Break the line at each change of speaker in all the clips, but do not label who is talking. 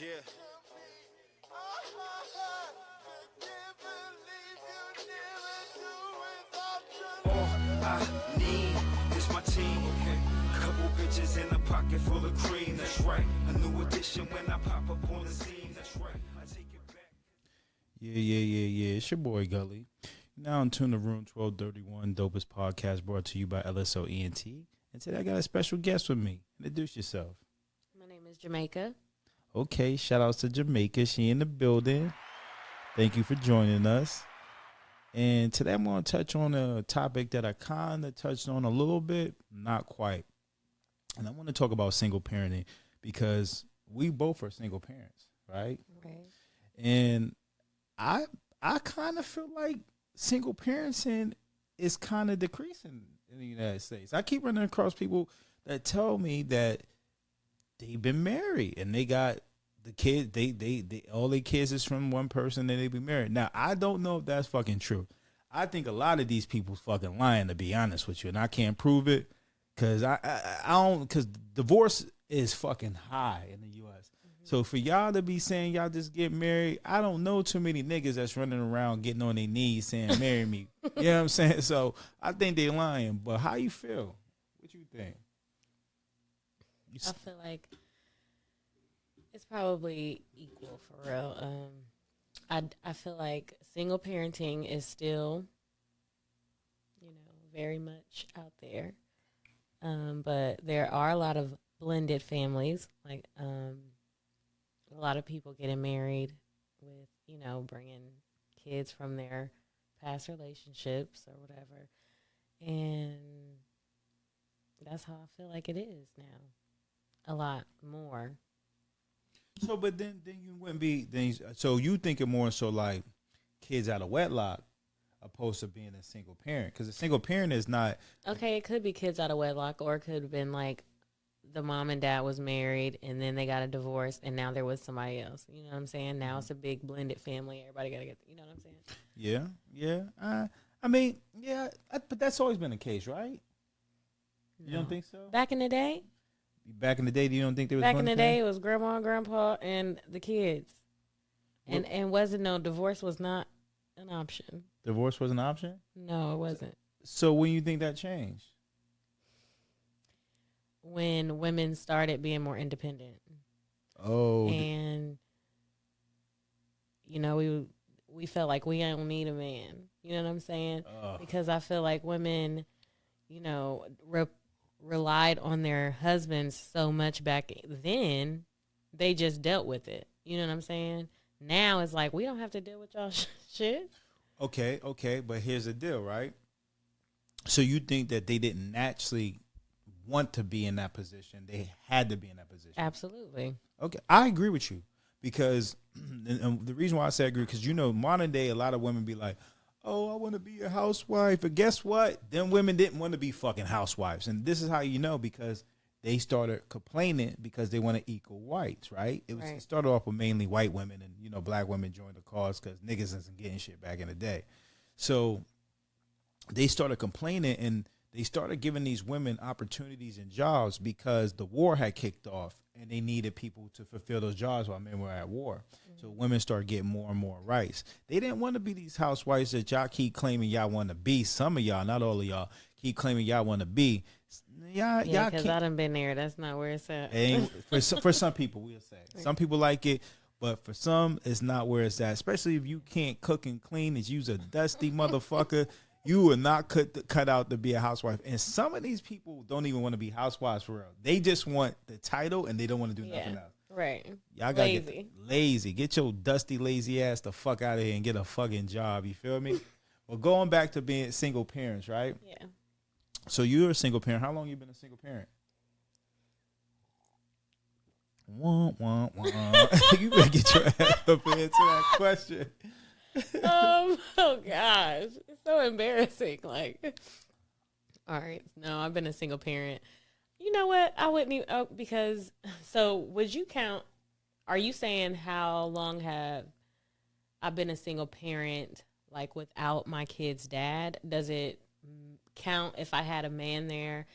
Yeah. All I need is my team. Couple bitches in a pocket full of cream. That's right. A new addition when I pop up on the scene. That's right. I take it back.
Yeah. It's your boy Gully. Now in tune to Room 1231, dopest podcast brought to you by LSO ENT. And today I got a special guest with me. Introduce yourself.
My name is Jamaica.
Okay, shout outs to Jamaica. She in the building. Thank you for joining us. And today I'm going to touch on a topic that I kind of touched on a little bit, not quite. And I want to talk about single parenting because we both are single parents, right?
Right.
And I kind of feel like single parenting is kind of decreasing in the United States. I keep running across people that tell me that they've been married and they got the kid. They all their kids is from one person and they be married. Now I don't know if that's fucking true. I think a lot of these people's fucking lying, to be honest with you, and I can't prove it because I don't, because divorce is fucking high in the U.S. So for y'all to be saying y'all just get married, I don't know too many niggas that's running around getting on their knees saying marry me. You know what I'm saying? So I think they lying. But how you feel? What you think?
I feel like it's probably equal for real. I feel like single parenting is still, very much out there. But there are a lot of blended families, like a lot of people getting married with, bringing kids from their past relationships or whatever. And that's how I feel like it is now. A lot more.
So, but then you wouldn't be. So you thinking more so like kids out of wedlock, opposed to being a single parent, because a single parent is not.
Okay, it could be kids out of wedlock, or it could have been like the mom and dad was married and then they got a divorce and now they're with somebody else. You know what I'm saying? Now it's a big blended family. Everybody got to get, you know what I'm saying?
Yeah. I mean, yeah, but that's always been the case, right? You
No.
don't think so?
Back in the day?
Back in the day, you don't think there was
Back in the
blended
day,
family?
it was grandma and grandpa and the kids. And wasn't no divorce was not an option.
Divorce was an option?
No, it wasn't.
So when you think that changed?
When women started being more independent.
Oh.
And, we felt like we don't need a man. You know what I'm saying? Because I feel like women, relied on their husbands so much back then, they just dealt with it. You know what I'm saying? Now it's like, we don't have to deal with y'all shit.
Okay, but here's the deal, right? So you think that they didn't naturally want to be in that position. They had to be in that position.
Absolutely.
Okay, I agree with you because and the reason why I say I agree, because modern day, a lot of women be like, oh, I want to be a housewife. But guess what? Them women didn't want to be fucking housewives. And this is how you know, because they started complaining because they want to equal whites, right? It started off with mainly white women, and black women joined the cause because niggas isn't getting shit back in the day. So they started complaining, and they started giving these women opportunities and jobs because the war had kicked off and they needed people to fulfill those jobs while men were at war. Mm-hmm. So women started getting more and more rights. They didn't want to be these housewives that y'all keep claiming y'all want to be. Some of y'all, not all of y'all, keep claiming y'all want to be.
Yeah, because I done been there. That's not where it's at.
For some people, we'll say. Some people like it, but for some, it's not where it's at. Especially if you can't cook and clean, as you's a dusty motherfucker. You are not cut out to be a housewife. And some of these people don't even want to be housewives for real. They just want the title and they don't want to do nothing else.
Right.
Y'all got to get lazy. Get your dusty, lazy ass the fuck out of here and get a fucking job. You feel me? Well, going back to being single parents, right?
Yeah.
So you're a single parent. How long you been a single parent? Wah, wah, wah. You better get your ass up and answer that question.
Oh gosh, it's so embarrassing. Like, all right, no, I've been a single parent. You know what? I wouldn't even because. So, would you count? Are you saying how long have I been a single parent, like without my kid's dad? Does it count if I had a man there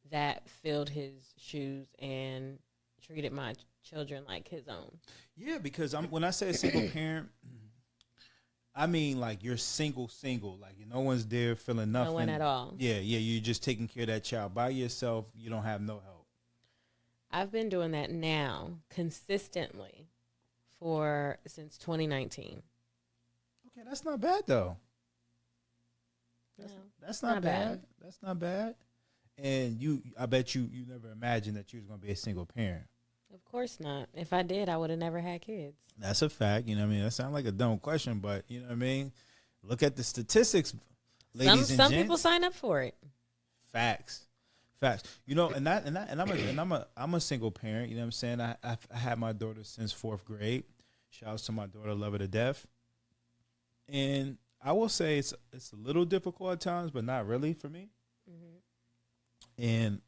that filled his shoes and treated my children like his own.
Yeah, because when I say a single parent, I mean like you're single, like no one's there feeling nothing.
No one at all.
Yeah, you're just taking care of that child by yourself. You don't have no help.
I've been doing that now consistently since 2019.
Okay, that's not bad though.
No,
That's not bad. That's not bad. And I bet you never imagined that you was gonna be a single parent.
Of course not. If I did, I would have never had kids.
That's a fact. You know what I mean? That sounds like a dumb question, but you know what I mean? Look at the statistics, ladies and
Some
gents.
people sign up for it.
Facts. You know, and I'm a single parent. You know what I'm saying? I had my daughter since 4th grade. Shouts to my daughter, love her to death. And I will say it's a little difficult at times, but not really for me. Mm-hmm. And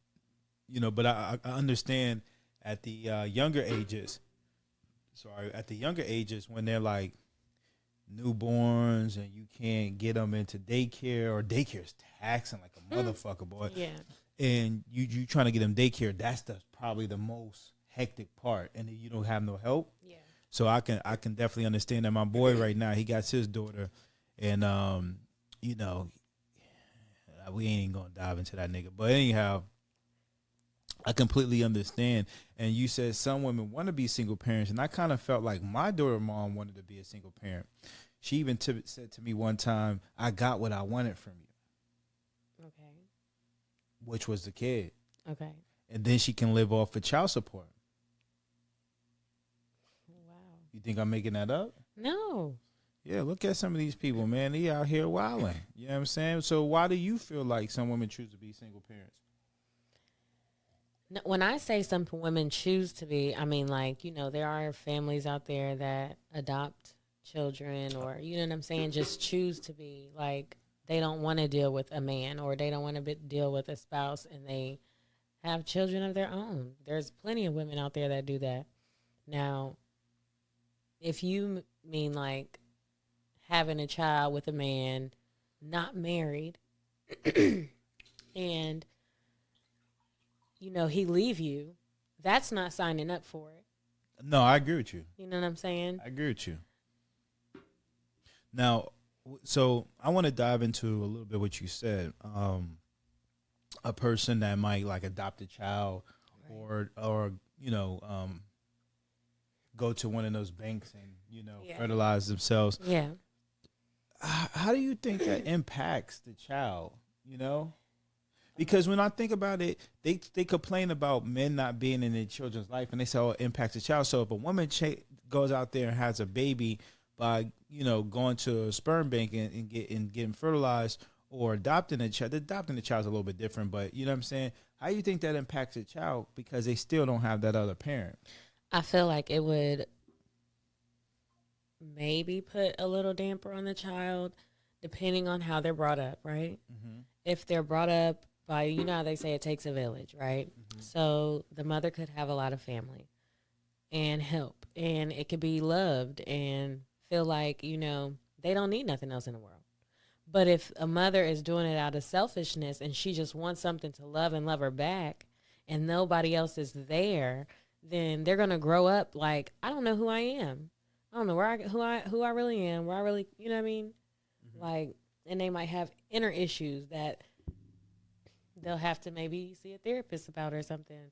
you know, but I understand at the younger ages. At the younger ages when they're like newborns and you can't get them into daycare, or daycare's taxing like a motherfucker, boy.
Yeah.
And you trying to get them daycare, that's probably the most hectic part, and then you don't have no help.
Yeah.
So I can definitely understand that. My boy right now, he got his daughter, and you know, we ain't gonna dive into that nigga. But anyhow, I completely understand. And you said some women want to be single parents, and I kind of felt like my daughter mom wanted to be a single parent. She even said to me one time, "I got what I wanted from you,"
Okay.
which was the kid.
Okay.
And then she can live off of child support.
Wow.
You think I'm making that up?
No.
Yeah, look at some of these people, man. They out here wilding. You know what I'm saying? So why do you feel like some women choose to be single parents?
No, when I say some women choose to be, I mean, like, you know, there are families out there that adopt children, or, you know what I'm saying, just choose to be, like, they don't want to deal with a man, or they don't want to deal with a spouse, and they have children of their own. There's plenty of women out there that do that. Now, if you mean like having a child with a man, not married, and, you know, he leave you, that's not signing up for it.
No, I agree with you.
You know what I'm saying?
I agree with you. Now, so I want to dive into a little bit what you said. A person that might like adopt a child, or you know, go to one of those banks and, you know, fertilize themselves.
Yeah.
How do you think that impacts the child? You know, because when I think about it, they complain about men not being in their children's life, and they say, "Oh, it impacts the child." So if a woman goes out there and has a baby by, you know, going to a sperm bank and getting fertilized, or adopting the child's a little bit different, but you know what I'm saying? How do you think that impacts the child, because they still don't have that other parent?
I feel like it would maybe put a little damper on the child, depending on how they're brought up, right? Mm-hmm. If they're brought up by, you know how they say it takes a village, right? Mm-hmm. So the mother could have a lot of family and help, and it could be loved and feel like, you know, they don't need nothing else in the world. But if a mother is doing it out of selfishness and she just wants something to love and love her back, and nobody else is there, then they're gonna grow up like, I don't know who I am. I don't know who I really am. Where I really, you know what I mean? Mm-hmm. Like, and they might have inner issues that they'll have to maybe see a therapist about or something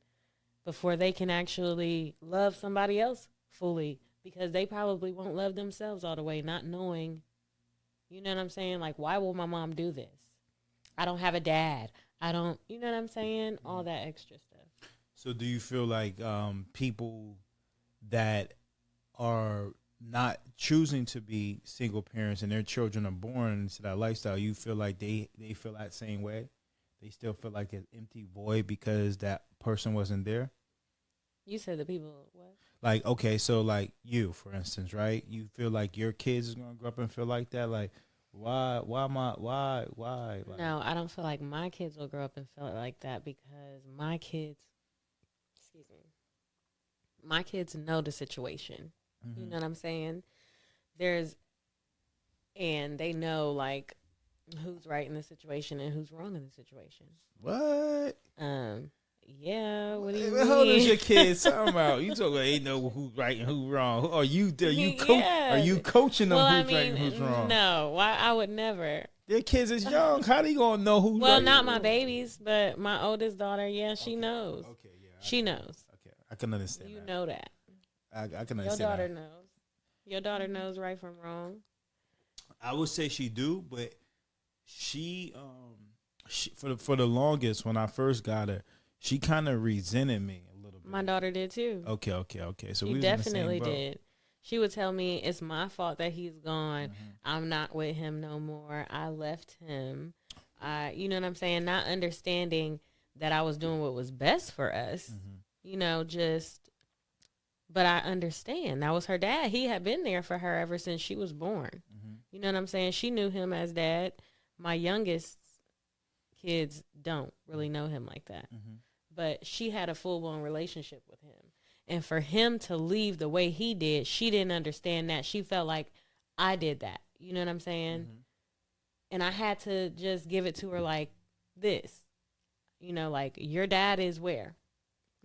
before they can actually love somebody else fully, because they probably won't love themselves all the way, not knowing. You know what I'm saying? Like, why will my mom do this? I don't have a dad. I don't, you know what I'm saying? All that extra stuff.
So do you feel like people that are not choosing to be single parents and their children are born into that lifestyle, you feel like they feel that same way? They still feel like an empty void because that person wasn't there?
You said the people, what?
Like, okay, so like you, for instance, right? You feel like your kids is gonna grow up and feel like that. Like, why? Like,
no, I don't feel like my kids will grow up and feel like that, because my kids know the situation. Mm-hmm. You know what I'm saying? And they know like who's right in the situation and who's wrong in the situation.
What?
Yeah, what do you
How old is
mean?
your kid? Talking about you talking about ain't know who's right and who's wrong. Are you
Yeah.
are you coaching them
Well, I
who's right and
mean,
who's wrong?
no, why I would never.
Their kids is young. How they gonna know who's
Well,
right?
not
and
my
wrong?
babies, but my oldest daughter, yeah, she knows.
Okay, yeah.
She knows.
Okay, I can understand
You
that.
know that.
I can
Your
understand
daughter
that.
knows. Your daughter knows right from wrong.
I would say she do, but she for the longest when I first got her, she kind of resented me a little bit.
My daughter did too.
Okay. So
She
we was in the same
definitely
boat.
did. She would tell me it's my fault that he's gone.
Mm-hmm.
I'm not with him no more. I left him. You know what I'm saying? Not understanding that I was doing what was best for us.
Mm-hmm.
You know, but I understand. That was her dad. He had been there for her ever since she was born.
Mm-hmm.
You know what I'm saying? She knew him as dad. My youngest kids don't really know him like that.
Mm-hmm.
But she had a full-blown relationship with him. And for him to leave the way he did, she didn't understand that. She felt like I did that. You know what I'm saying?
Mm-hmm.
And I had to just give it to her like this. You know, like, your dad is where?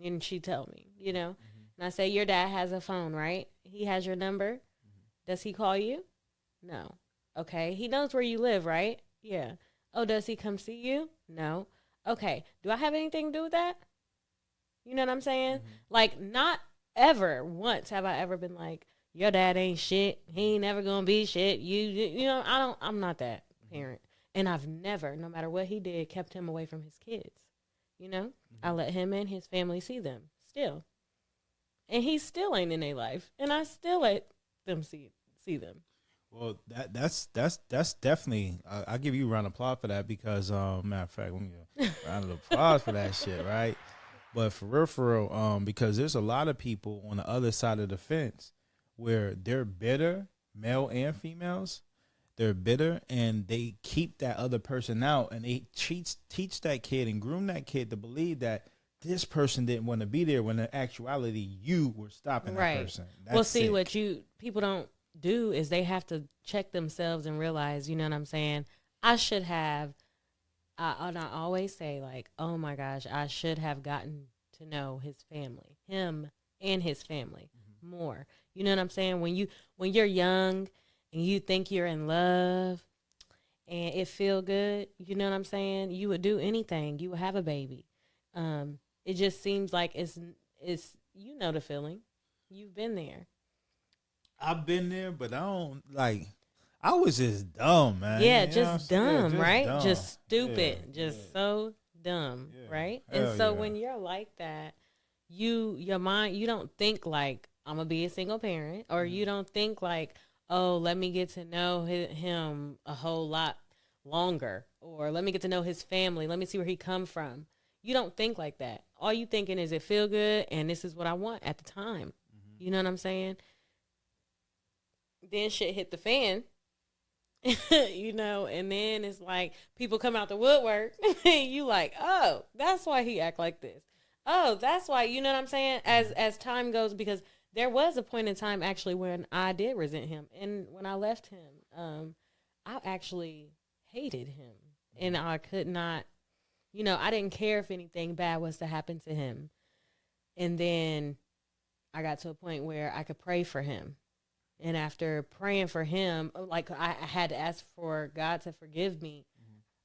And she tell me, you know. And I say, your dad has a phone, right? He has your number. Does he call you? No. Okay. He knows where you live, right? Yeah. Oh, does he come see you? No. Okay. Do I have anything to do with that? You know what I'm saying? Like, not ever once have I ever been like, your dad ain't shit. He ain't never gonna be shit. You know, I'm not that parent. And I've never, no matter what he did, kept him away from his kids. You know? I let him and his family see them still. And he still ain't in their life. And I still let them see them.
Well, that's definitely. I'll give you a round of applause for that because, matter of fact, let me give a round of applause for that shit, right? But for real, because there's a lot of people on the other side of the fence where they're bitter, male and females. They're bitter and they keep that other person out, and they teach that kid and groom that kid to believe that this person didn't want to be there when in actuality you were stopping that person. That's
well, see,
sick.
what people don't do is they have to check themselves and realize, you know what I'm saying? I should have, and I always say, like, oh my gosh, I should have gotten to know his family, him and his family more. You know what I'm saying? When you're young and you think you're in love and it feel good, you know what I'm saying? You would do anything. You would have a baby. It just seems like it's you know the feeling. You've been there.
I've been there, but I don't like. I was just dumb, man.
Yeah,
You know
just
what I'm saying?
dumb,
Just
right?
dumb.
Just stupid,
Yeah,
just
yeah.
so dumb,
Yeah.
right?
Hell
And so
yeah.
when you're like that, your mind, you don't think like, I'm gonna be a single parent, or you don't think like, oh, let me get to know him a whole lot longer, or let me get to know his family, let me see where he come from. You don't think like that. All you thinking is it feel good and this is what I want at the time. You know what I'm saying? Then shit hit the fan. You know, and then it's like people come out the woodwork and you like, oh, that's why he act like this. Oh, that's why, you know what I'm saying? As time goes, because there was a point in time actually when I did resent him. And when I left him, I actually hated him. And I could not, you know, I didn't care if anything bad was to happen to him. And then I got to a point where I could pray for him. And after praying for him, like I had to ask for God to forgive me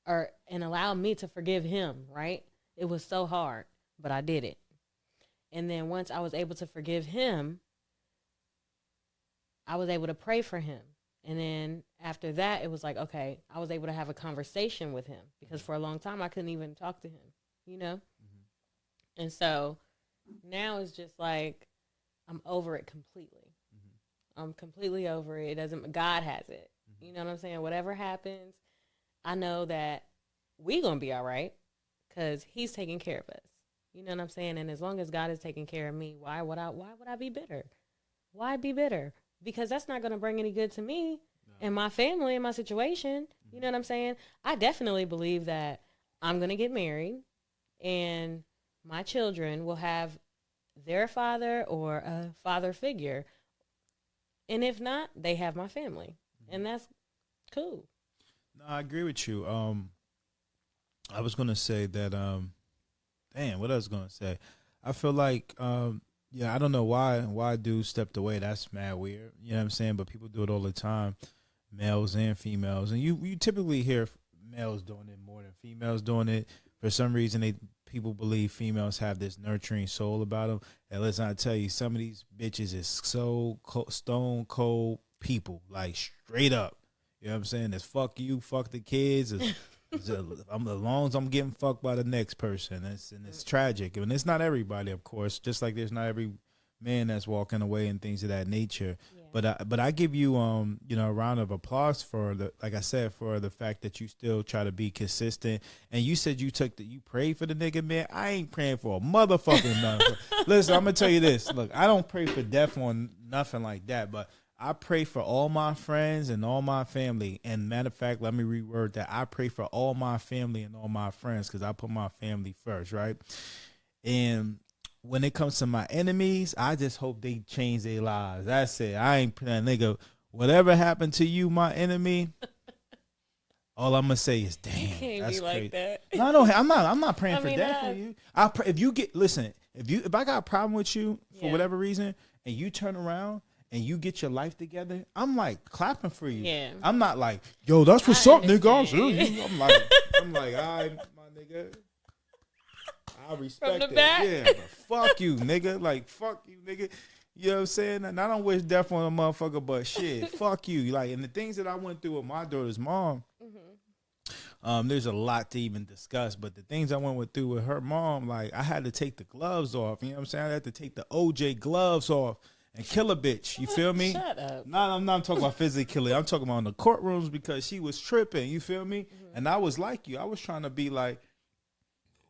and allow me to forgive him, right? It was so hard, but I did it. And then once I was able to forgive him, I was able to pray for him. And then after that, it was like, okay, I was able to have a conversation with him because for a long time I couldn't even talk to him, you know? And so now it's just like I'm over it completely. I'm completely over it. It doesn't. God has it. You know what I'm saying? Whatever happens, I know that we gonna be all right because He's taking care of us. You know what I'm saying? And as long as God is taking care of me, why would I be bitter? Why be bitter? Because that's not gonna bring any good to me and my family and my situation. You know what I'm saying? I definitely believe that I'm gonna get married and my children will have their father or a father figure. And if not, they have my family. And that's cool.
No, I agree with you. I was gonna say that damn, what I was gonna say? I feel like, yeah, I don't know why dudes stepped away. That's mad weird. You know what I'm saying? But people do it all the time, males and females, and you typically hear males doing it more than females doing it. For some reason, people believe females have this nurturing soul about them. And listen, I tell you, some of these bitches is so stone cold people, like straight up. You know what I'm saying? It's fuck you, fuck the kids. As long as I'm getting fucked by the next person, it's tragic. And it's not everybody, of course. Just like there's not every man that's walking away and things of that nature. Yeah. But I give you you know, a round of applause for like I said, for the fact that you still try to be consistent. And you said you prayed for the nigga, man. I ain't praying for a motherfucking nothing. Listen, I'm gonna tell you this. Look, I don't pray for death or nothing like that, but I pray for all my friends and all my family. And matter of fact, let me reword that. I pray for all my family and all my friends because I put my family first, right? And when it comes to my enemies, I just hope they change their lives. That's it. I ain't praying, nigga. Whatever happened to you, my enemy, all I'm gonna say is, damn,
You can't
that's
be
crazy.
like that.
No, I'm not praying for death
I-
for you. If you get, listen, if I got a problem with you for whatever reason, and you turn around and you get your life together, I'm like clapping for you.
Yeah.
I'm not like, yo, that's what's up, nigga.
understand.
I'm like, all right, my nigga. I respect
From the
it.
back?
Yeah, but fuck you, nigga. Like, fuck you, nigga. You know what I'm saying? And I don't wish death on a motherfucker, but shit, fuck you. Like, and the things that I went through with my daughter's mom, there's a lot to even discuss, but the things I went through with her mom, like, I had to take the gloves off. You know what I'm saying? I had to take the OJ gloves off and kill a bitch. You feel me?
Shut up.
No, I'm not talking about physically killing. I'm talking about in the courtrooms because she was tripping. You feel me? And I was like you. I was trying to be like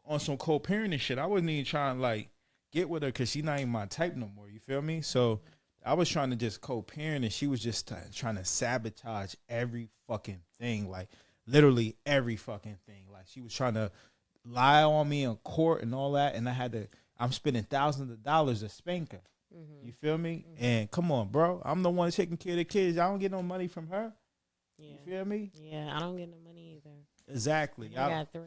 on some co-parenting shit. I wasn't even trying to like get with her because she's not even my type no more. You feel me? So I was trying to just co-parent and she was just trying to sabotage every fucking thing. Like literally every fucking thing. Like she was trying to lie on me in court and all that. And I'm spending thousands of dollars to spank her. You feel me? And come on, bro. I'm the one taking care of the kids. I don't get no money from her.
Yeah.
You feel me?
Yeah, I don't get no money either.
Exactly.
I got 3.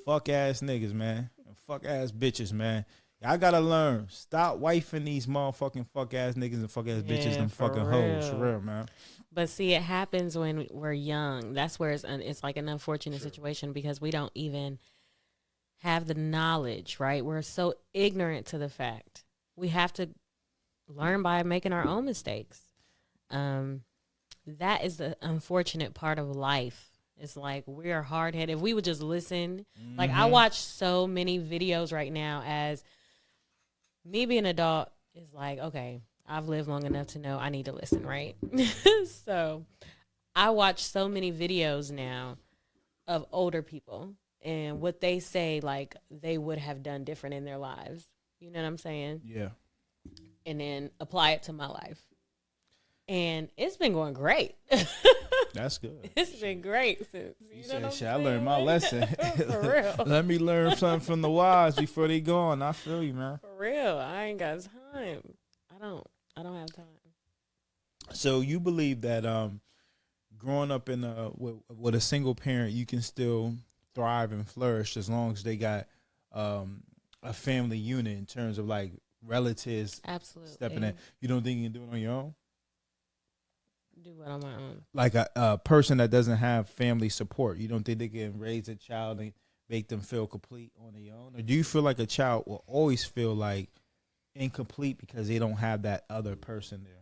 Fuck ass niggas, man. And fuck ass bitches, man. Y'all gotta learn. Stop wifing these motherfucking fuck ass niggas and fuck ass bitches and
for
fucking hoes. For
real.
real, man.
But see, it happens when we're young. That's where it's like an unfortunate situation because we don't even have the knowledge, right? We're so ignorant to the fact. We have to learn by making our own mistakes. That is the unfortunate part of life. It's like we are hard-headed. If we would just listen. Like I watch so many videos right now as me being an adult is like, okay, I've lived long enough to know I need to listen, right? So I watch so many videos now of older people and what they say like they would have done different in their lives. You know what I'm saying?
Yeah.
And then apply it to my life. And it's been going great.
That's good.
It's been great since. You know
said,
what I'm
shit, I
saying?
learned my lesson.
For real.
Let me learn something from the wise before they gone. I feel you, man.
For real. I ain't got time. I don't have time.
So you believe that growing up in with a single parent, you can still thrive and flourish as long as they got a family unit in terms of like relatives
Absolutely.
stepping in. You don't think you can do it on your own?
Do what on my own.
Like a person that doesn't have family support, you don't think they can raise a child and make them feel complete on their own? Or do you feel like a child will always feel like incomplete because they don't have that other person there?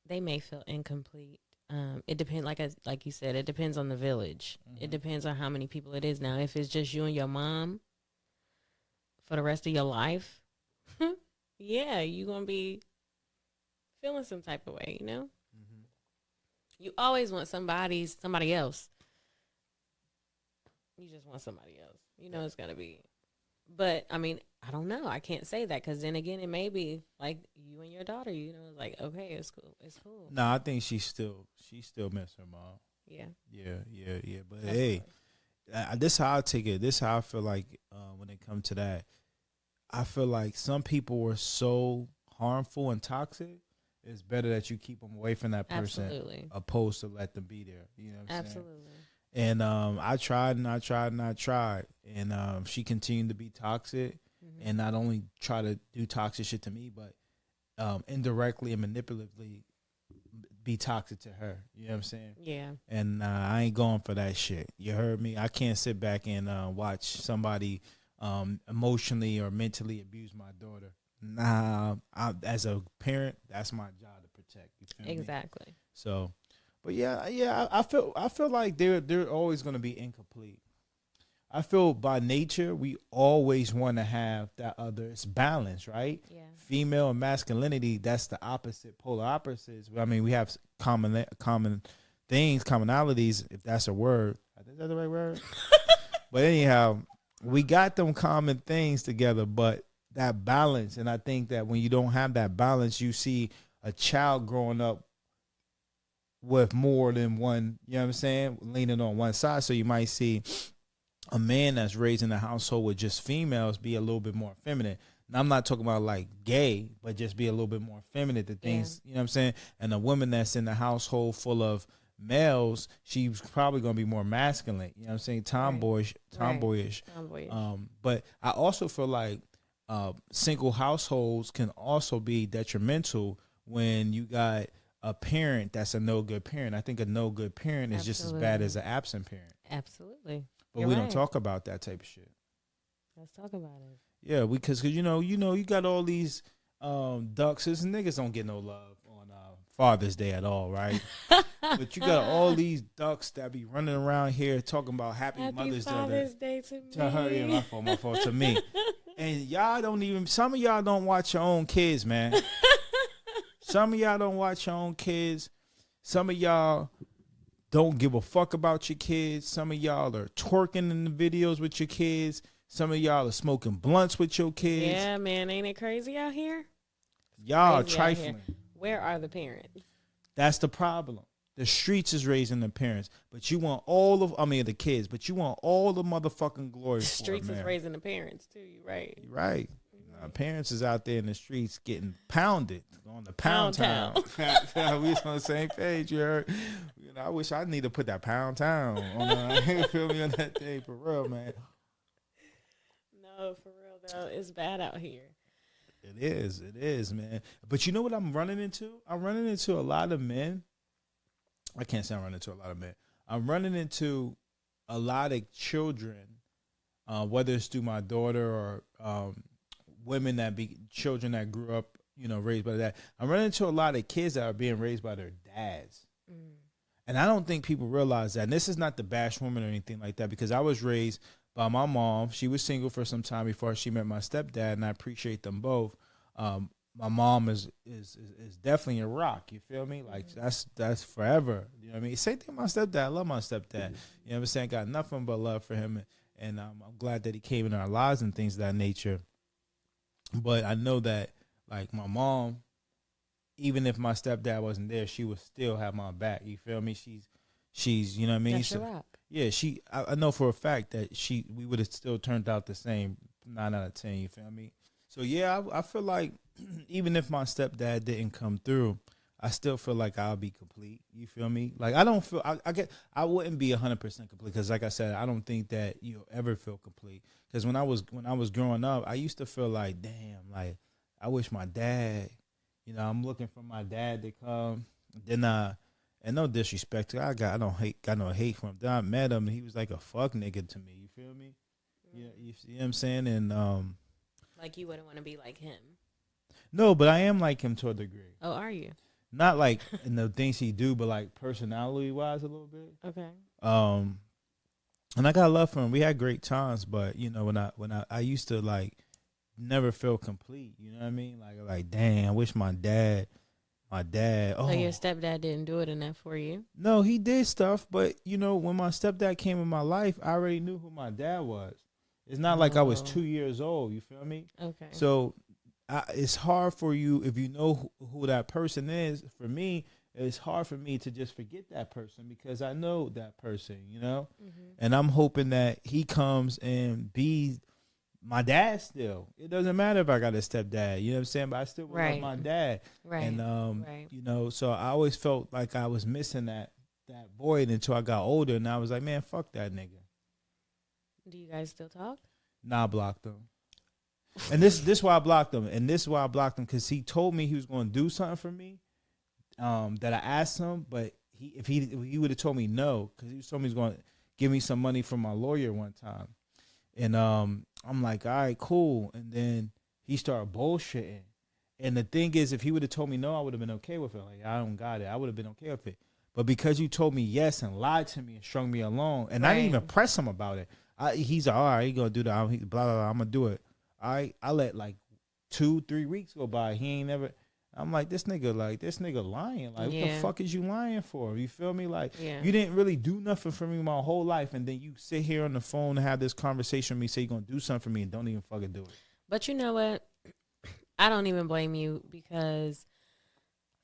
They may feel incomplete. It depends, like you said, it depends on the village. It depends on how many people it is now. If it's just you and your mom for the rest of your life, yeah, you're going to be feeling some type of way, you know? You always want somebody else. You just want somebody else. You know it's going to be. But, I mean, I don't know. I can't say that because then again, it may be like you and your daughter, you know, it's like, okay, it's cool. It's cool.
No, I think she still miss her mom.
Yeah.
Yeah. But
That's
hey, this how I take it. This how I feel like when it comes to that. I feel like some people were so harmful and toxic. It's better that you keep them away from that person,
Absolutely.
opposed to let them be there. You know what I'm saying?
Absolutely.
And I tried and I tried and I tried. And she continued to be toxic and not only try to do toxic shit to me, but indirectly and manipulatively be toxic to her. You know what I'm saying?
Yeah.
And I ain't going for that shit. You heard me? I can't sit back and watch somebody emotionally or mentally abuse my daughter. Nah, as a parent, that's my job to protect. You feel me?
Exactly.
So, but yeah, I feel like they're always going to be incomplete. I feel by nature we always want to have that other. It's balance, right?
Yeah.
Female and masculinity. That's the opposite, polar opposites. I mean, we have common things, commonalities, if that's a word. Is that the right word? But anyhow, we got them common things together, but that balance. And I think that when you don't have that balance, you see a child growing up with more than one, you know what I'm saying, leaning on one side. So you might see a man that's raised in a household with just females be a little bit more feminine. Now, I'm not talking about like gay, but just be a little bit more feminine to things, you know what I'm saying? And a woman that's in a household full of males, she's probably going to be more masculine, you know what I'm saying? Tomboyish.
Tomboyish.
But I also feel like single households can also be detrimental when you got a parent that's a no good parent. I think a no good parent is just as bad as an absent parent.
Absolutely.
But we don't talk about that type of shit.
Let's talk about it.
Yeah, because you know, you got all these ducks. This niggas don't get no love on Father's Day at all, right? But you got all these ducks that be running around here talking about Happy Mother's
Father's Day to me.
To her, yeah, my fault to me. And y'all don't even. Some of y'all don't watch your own kids, man. Some of y'all don't watch your own kids. Some of y'all don't give a fuck about your kids. Some of y'all are twerking in the videos with your kids. Some of y'all are smoking blunts with your kids.
Yeah, man, ain't it crazy out here?
Y'all are
Crazy
trifling.
Where are the parents?
That's the problem. The streets is raising the parents, but you want all of, the kids, but you want all the motherfucking glory.
The streets
for it,
is
man.
raising the parents too. You right?
You're right. Parents is out there in the streets getting pounded on the pound town. We was on the same page. You heard? You know, I wish I need to put that pound town on. Feel me on that day for real, man.
No, for real though, it's bad out here.
It is, man. But you know what I'm running into? I'm running into a lot of men. I can't say I'm running into a lot of men. I'm running into a lot of children, whether it's through my daughter or women that be children that grew up, raised by that. I'm running into a lot of kids that are being raised by their dads. And I don't think people realize that. And this is not to bash women or anything like that, because I was raised by my mom. She was single for some time before she met my stepdad, and I appreciate them both. My mom is definitely a rock. You feel me? Like that's forever. You know what I mean? Same thing with my stepdad. I love my stepdad. You know what I'm saying? Got nothing but love for him, and I'm glad that he came in our lives and things of that nature. But I know that, like, my mom, even if my stepdad wasn't there, she would still have my back. You feel me? She's you know what I mean?
That's your rock.
Yeah, I know for a fact that we would have still turned out the same 9 out of 10. You feel me? So yeah, I feel like even if my stepdad didn't come through, I still feel like I'll be complete. You feel me? Like, I don't feel I wouldn't be 100% complete, because, like I said, I don't think that you'll ever feel complete. Because when I was growing up, I used to feel like, damn, like, I wish my dad, I'm looking for my dad to come. Then and no disrespect to, I got no hate for him. Then I met him and he was like a fuck nigga to me. You feel me? Yeah, you see what I'm saying? And
like, you wouldn't want to be like him.
No, but I am like him to a degree.
Oh, are you?
Not like in the things he do, but like personality wise a little bit.
Okay.
And I got love for him. We had great times, but when I used to, like, never feel complete. You know what I mean? Like damn, I wish my dad. Oh,
so your stepdad didn't do it enough for you?
No, he did stuff, but when my stepdad came in my life, I already knew who my dad was. It's not like I was 2 years old. You feel me?
Okay.
So it's hard for you if you know who that person is. For me, it's hard for me to just forget that person, because I know that person, and I'm hoping that he comes and be my dad still. It doesn't matter if I got a stepdad, you know what I'm saying? But I still love my dad.
Right.
And, so I always felt like I was missing that that void until I got older, and I was like, man, fuck that nigga.
Do you guys still talk?
Nah, I blocked him. And this why I blocked him. And this is why I blocked him, because he told me he was going to do something for me that I asked him, but if he would have told me no, because he told me he was going to give me some money from my lawyer one time. And I'm like, all right, cool. And then he started bullshitting. And the thing is, if he would have told me no, I would have been okay with it. Like, I don't got it. I would have been okay with it. But because you told me yes and lied to me and strung me along, and I didn't even press him about it. He's like, all right, he gonna do that. Blah, blah, blah, I'm gonna do it. I let like 2-3 weeks go by. He ain't never. I'm like, this nigga lying. Like, what the fuck is you lying for? You feel me? Like, you didn't really do nothing for me my whole life, and then you sit here on the phone and have this conversation with me, say you're gonna do something for me, and don't even fucking do it.
But you know what? I don't even blame you, because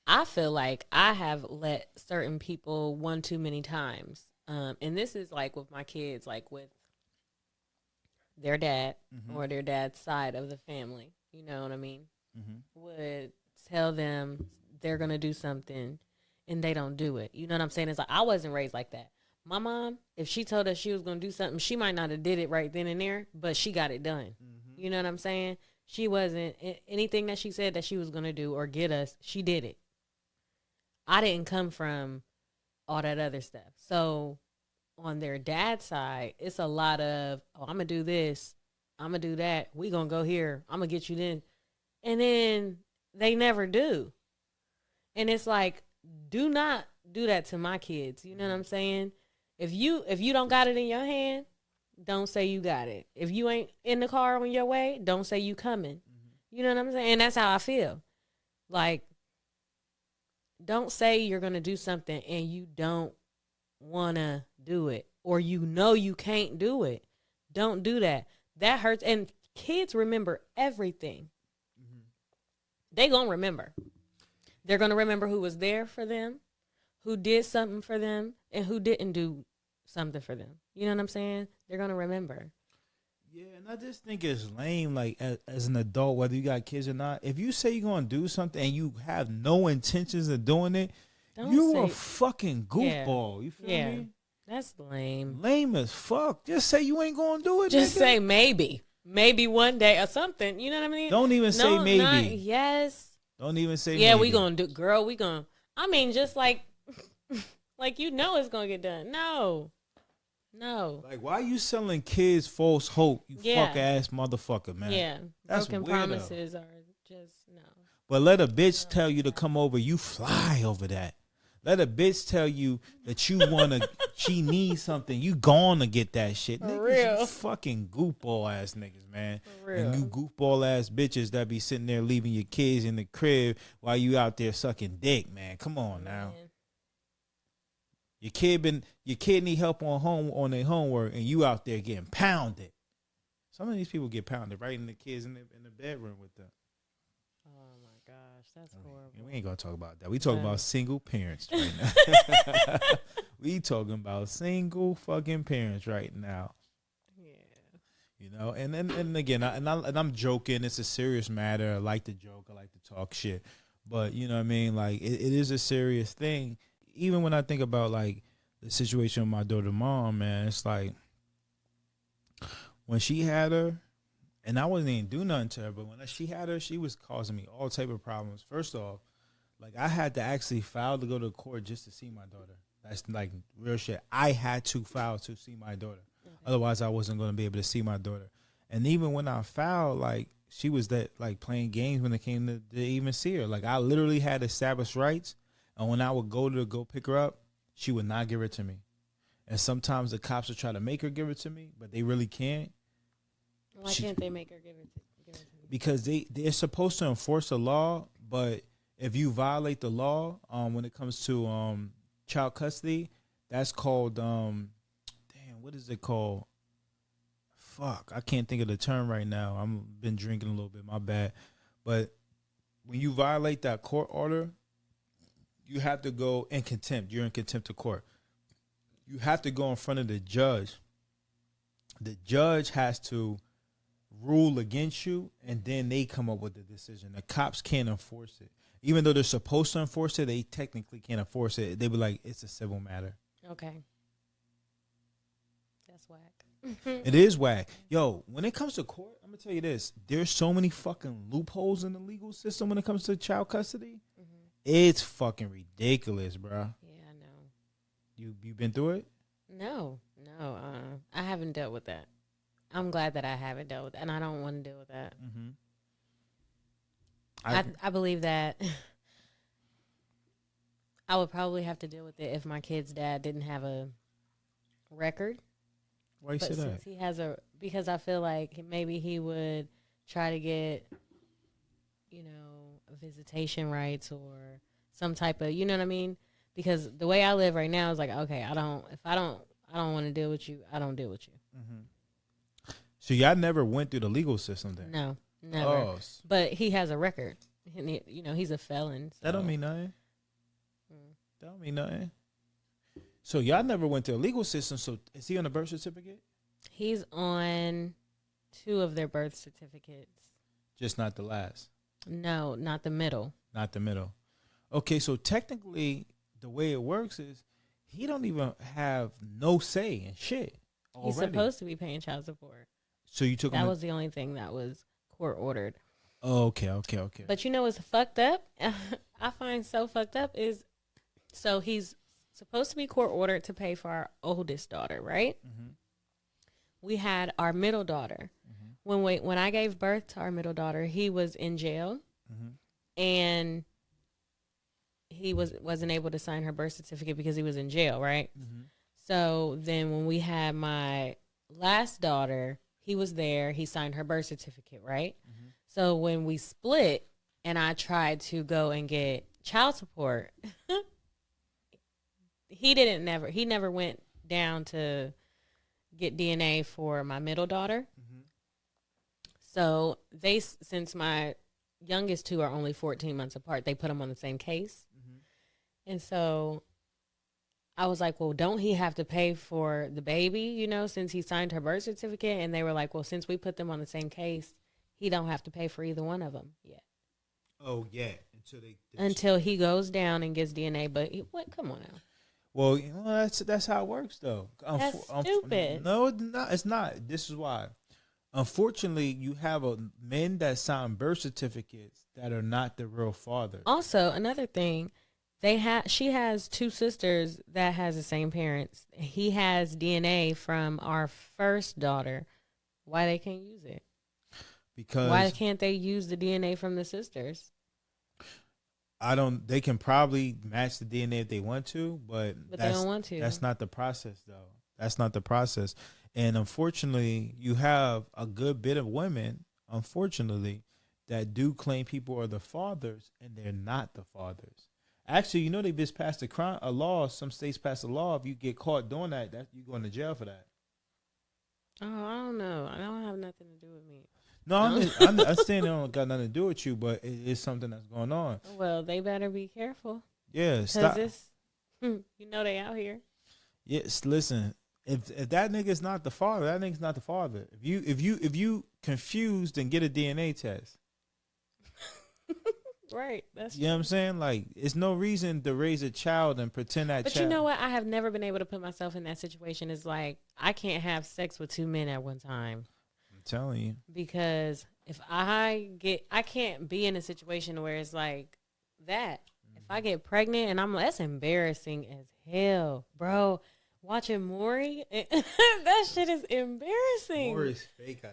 I feel like I have let certain people one too many times. And this is like with my kids, like with their dad or their dad's side of the family. You know what I mean? Would tell them they're going to do something and they don't do it. You know what I'm saying? It's like, I wasn't raised like that. My mom, if she told us she was going to do something, she might not have did it right then and there, but she got it done. You know what I'm saying? She wasn't, anything that she said that she was going to do or get us, she did it. I didn't come from all that other stuff. So on their dad's side, it's a lot of, oh, I'm going to do this, I'm going to do that, we going to go here, I'm going to get you then. And then they never do. And it's like, do not do that to my kids. You know what I'm saying? If you don't got it in your hand, don't say you got it. If you ain't in the car on your way, don't say you coming. You know what I'm saying? And that's how I feel. Like, don't say you're going to do something and you don't want to do it, or you know you can't do it. Don't do that. That hurts. And kids remember everything. They going to remember. They're going to remember who was there for them, who did something for them, and who didn't do something for them. You know what I'm saying? They're going to remember.
Yeah, and I just think it's lame, like, as an adult, whether you got kids or not, if you say you're going to do something and you have no intentions of doing it, you're a fucking goofball. You feel me?
That's lame.
Lame as fuck. Just say you ain't going to do it,
Just
nigga.
say maybe. Maybe one day or something. You know what I mean?
Don't even say maybe.
Yes.
Don't even say maybe.
Yeah, we going to do, girl, we going to, I mean, just like, like, you know it's going to get done. No.
Like, why are you selling kids false hope, you fuck ass motherfucker, man?
Yeah.
That's
broken
weirdo.
promises are just, no.
But let a bitch tell you to come over, you fly over that. Let a bitch tell you that you wanna, she needs something, you gonna get that shit.
For
Niggas,
real.
you fucking goofball ass niggas, man.
For real.
And you goofball ass bitches that be sitting there leaving your kids in the crib while you out there sucking dick, man. Come on now.
Man.
Your kid need help on their homework, and you out there getting pounded. Some of these people get pounded right in the kids in the bedroom with them.
Oh my gosh, that's horrible.
We ain't gonna talk about that. We talking about single parents right now. We talking about single fucking parents right now.
Yeah.
You know, and again, I'm joking. It's a serious matter. I like to joke. I like to talk shit. But you know what I mean? Like it is a serious thing. Even when I think about like the situation with my daughter's mom, man, it's like when she had her, and I wasn't even do nothing to her, but when she had her, she was causing me all type of problems. First off, like I had to actually file to go to court just to see my daughter. That's like real shit. I had to file to see my daughter. Okay. Otherwise, I wasn't going to be able to see my daughter. And even when I filed, like she was that like playing games when it came to even see her. Like I literally had established rights. And when I would go pick her up, she would not give it to me. And sometimes the cops would try to make her give it to me, but they really can't.
Why can't they make her give it to me?
Because they're supposed to enforce the law, but if you violate the law, when it comes to child custody, that's called what is it called? Fuck, I can't think of the term right now. I've been drinking a little bit, my bad. But when you violate that court order, you have to go in contempt. You're in contempt of court. You have to go in front of the judge. The judge has to rule against you, and then they come up with the decision. The cops can't enforce it. Even though they're supposed to enforce it, they technically can't enforce it. They be like, it's a civil matter.
Okay. That's whack.
It is whack. Yo, when it comes to court, I'm going to tell you this. There's so many fucking loopholes in the legal system when it comes to child custody.
Mm-hmm.
It's fucking ridiculous, bro.
Yeah, I know.
You been through it?
No. I haven't dealt with that. I'm glad that I haven't dealt with that, and I don't want to deal with that.
Mm-hmm.
I believe that I would probably have to deal with it if my kid's dad didn't have a record.
Why you
But
say that?
since he has because I feel like maybe he would try to get, visitation rights or some type of, you know what I mean? Because the way I live right now is like, okay, I don't want to deal with you. I don't deal with you.
Mm-hmm. So y'all never went through the legal system then?
No, never.
Oh,
But he has a record. And he's a felon. So.
that don't mean nothing. That don't mean nothing. So y'all never went to a legal system. So is he on a birth certificate?
He's on 2 of their birth certificates.
Just not the last.
No, not the middle.
Not the middle. Okay, so technically the way it works is he don't even have no say in shit already.
He's supposed to be paying child support.
So you took him.
That was the only thing that was court ordered.
Oh, okay.
But what's fucked up? I find so fucked up is, so he's supposed to be court ordered to pay for our oldest daughter, right?
Mm-hmm.
We had our middle daughter. Mm-hmm. When I gave birth to our middle daughter, he was in jail, and he wasn't able to sign her birth certificate because he was in jail, right? Mm-hmm. So then when we had my last daughter, he was there. He signed her birth certificate, right? Mm-hmm. So when we split and I tried to go and get child support, he never went down to get DNA for my middle daughter. Mm-hmm. So since my youngest 2 are only 14 months apart, they put them on the same case. Mm-hmm. And so I was like, well, don't he have to pay for the baby, since he signed her birth certificate? And they were like, well, since we put them on the same case, he don't have to pay for either one of them yet.
Oh, yeah.
Until he goes down and gets DNA. But come on now.
Well, that's how it works, though.
That's stupid.
No, it's not. This is why. Unfortunately, you have men that sign birth certificates that are not the real father.
Also, another thing, she has 2 sisters that has the same parents. He has DNA from our first daughter. Why they can't use it?
Because
why can't they use the DNA from the sisters?
They can probably match the DNA if they want to, but
they don't want to.
That's not the process, though. That's not the process. And unfortunately, you have a good bit of women, unfortunately, that do claim people are the fathers, and they're not the fathers. Actually, they just passed a law. Some states passed a law. If you get caught doing that you going to jail for that.
Oh, I don't know. I don't have nothing to do with me.
No, I'm saying it don't got nothing to do with you, but it is something that's going on.
Well, they better be careful.
Yeah, stop.
They out here.
Yes, listen. If that nigga's not the father, that nigga's not the father. If you confused, then get a DNA test.
Right. That's
you know what I'm saying? Like, it's no reason to raise a child and pretend that.
But you know what? I have never been able to put myself in that situation. It's like I can't have sex with 2 men at one time.
I'm telling you.
Because if I can't be in a situation where it's like that. If I get pregnant and that's embarrassing as hell, bro. Watching Maury, that shit is embarrassing.
Maury's fake.